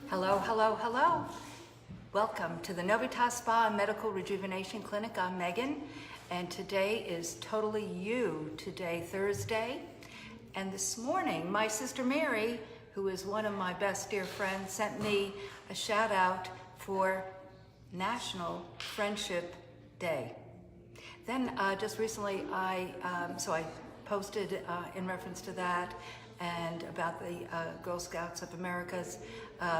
Hello, hello, hello. Welcome to the Novitas Spa and Medical Rejuvenation Clinic. I'm Megan, and today is Totally You Today, Thursday. And this morning, my sister Mary, who is one of my best dear friends, sent me a shout out for National Friendship Day. Then just recently, I posted in reference to that and about the Girl Scouts of America's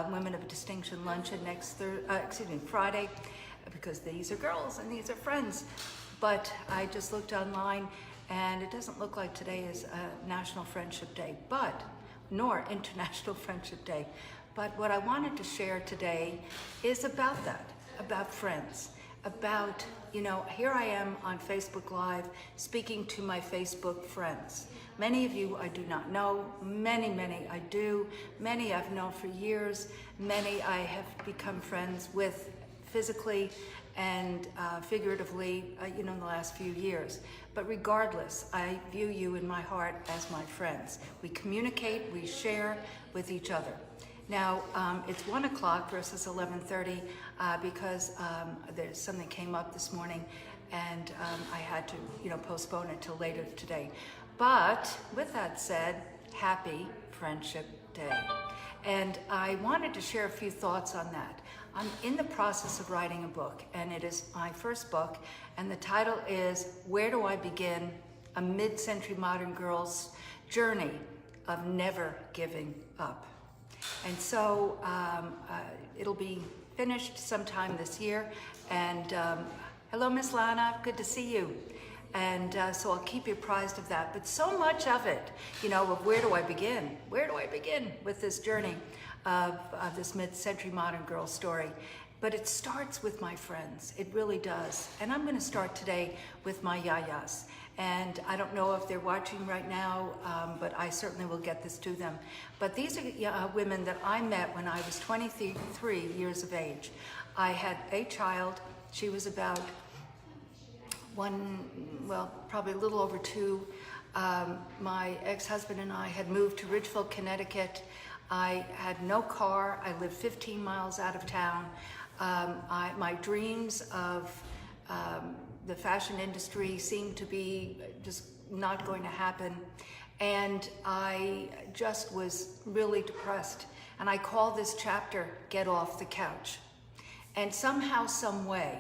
Women of Distinction luncheon next Friday, because these are girls and these are friends. But I just looked online and it doesn't look like today is National Friendship Day, nor International Friendship Day. But what I wanted to share today is about that, about friends, about, here I am on Facebook Live speaking to my Facebook friends. Many of you I do not know, many I do, many I've known for years, many I have become friends with physically and figuratively, in the last few years. But regardless, I view you in my heart as my friends. We communicate, we share with each other. Now, it's 1 o'clock versus 11:30 because there's something came up this morning and I had to, postpone it till later today. But with that said, happy Friendship Day. And I wanted to share a few thoughts on that. I'm in the process of writing a book, and it is my first book, and the title is Where Do I Begin? A Mid-Century Modern Girl's Journey of Never Giving Up. And so it'll be finished sometime this year. And hello, Miss Lana, good to see you. And so I'll keep you apprised of that. But so much of it, of where do I begin? Where do I begin with this journey of this mid-century modern girl story? But it starts with my friends. It really does. And I'm going to start today with my yayas. And I don't know if they're watching right now, but I certainly will get this to them. But these are women that I met when I was 23 years of age. I had a child. She was about probably a little over 2. My ex-husband and I had moved to Ridgefield, Connecticut. I had no car. I lived 15 miles out of town. My dreams of the fashion industry seemed to be just not going to happen. And I just was really depressed. And I call this chapter, Get Off the Couch. And somehow, some way,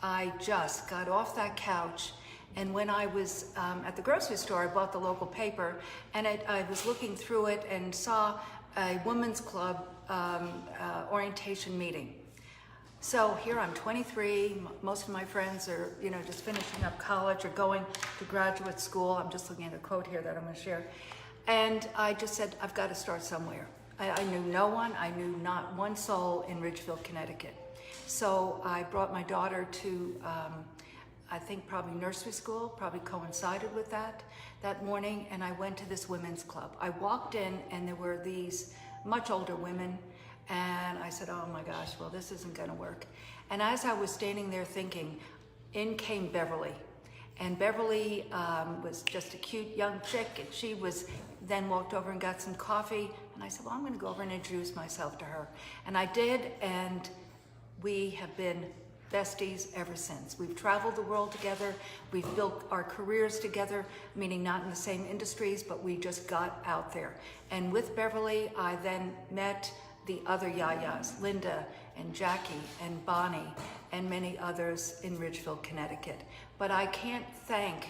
I just got off that couch. And when I was at the grocery store, I bought the local paper, and I was looking through it and saw a women's club orientation meeting. So here I'm 23, most of my friends are, just finishing up college or going to graduate school. I'm just looking at a quote here that I'm going to share. And I just said, I've got to start somewhere. I knew no one, I knew not one soul in Ridgefield, Connecticut. So I brought my daughter to, I think probably nursery school, probably coincided with that morning, and I went to this women's club. I walked in and there were these much older women, and I said, oh my gosh, well, this isn't gonna work. And as I was standing there thinking, in came Beverly. And Beverly was just a cute young chick, and she then walked over and got some coffee. And I said, well, I'm gonna go over and introduce myself to her. And I did, and we have been besties ever since. We've traveled the world together. We've built our careers together, meaning not in the same industries, but we just got out there. And with Beverly, I then met the other yayas, Linda and Jackie and Bonnie and many others in Ridgefield, Connecticut. But I can't thank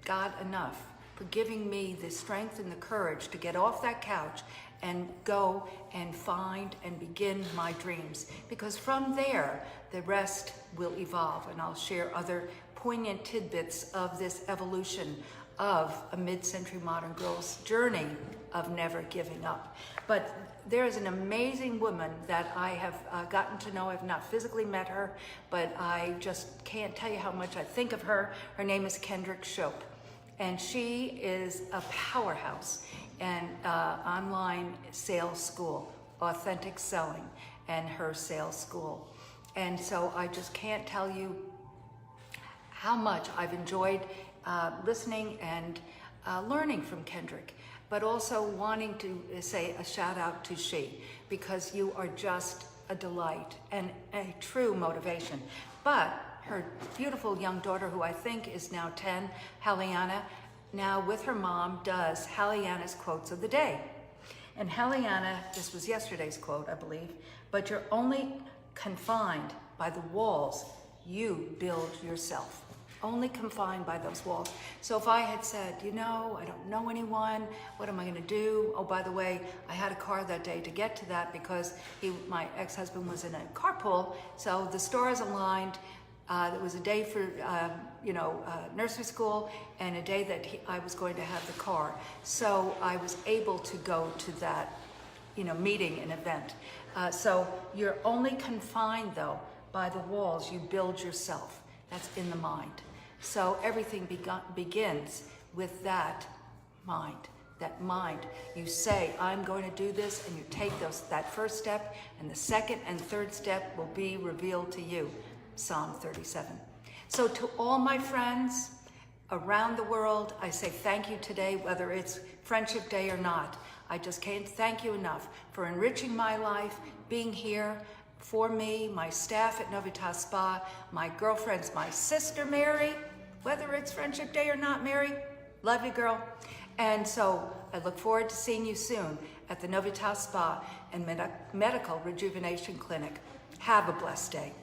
God enough for giving me the strength and the courage to get off that couch and go and find and begin my dreams. Because from there, the rest will evolve, and I'll share other poignant tidbits of this evolution of a mid-century modern girl's journey of never giving up. But there is an amazing woman that I have gotten to know. I've not physically met her, but I just can't tell you how much I think of her. Her name is Kendrick Shope, and she is a powerhouse and online sales school, Authentic Selling, and her sales school. And so I just can't tell you how much I've enjoyed listening and learning from Kendrick. but also wanting to say a shout out to she, because you are just a delight and a true motivation. But her beautiful young daughter, who I think is now 10, Halliana, now with her mom does Halliana's quotes of the day. And Halliana, this was yesterday's quote, I believe, but you're only confined by the walls you build yourself. Only confined by those walls. So if I had said, you know, I don't know anyone, what am I gonna do? Oh, by the way, I had a car that day to get to that because my ex-husband was in a carpool, so the stars aligned. It was a day for, nursery school and a day that I was going to have the car. So I was able to go to that, meeting and event. So you're only confined though by the walls you build yourself. That's in the mind. So everything begins with that mind. That mind. You say, I'm going to do this, and you take that first step, and the second and third step will be revealed to you. Psalm 37. So to all my friends around the world, I say thank you today, whether it's Friendship Day or not. I just can't thank you enough for enriching my life, being here for me, my staff at Novitas Spa, my girlfriends, my sister Mary, whether it's Friendship Day or not, Mary, love you, girl. And so I look forward to seeing you soon at the Novitas Spa and Medical Rejuvenation Clinic. Have a blessed day.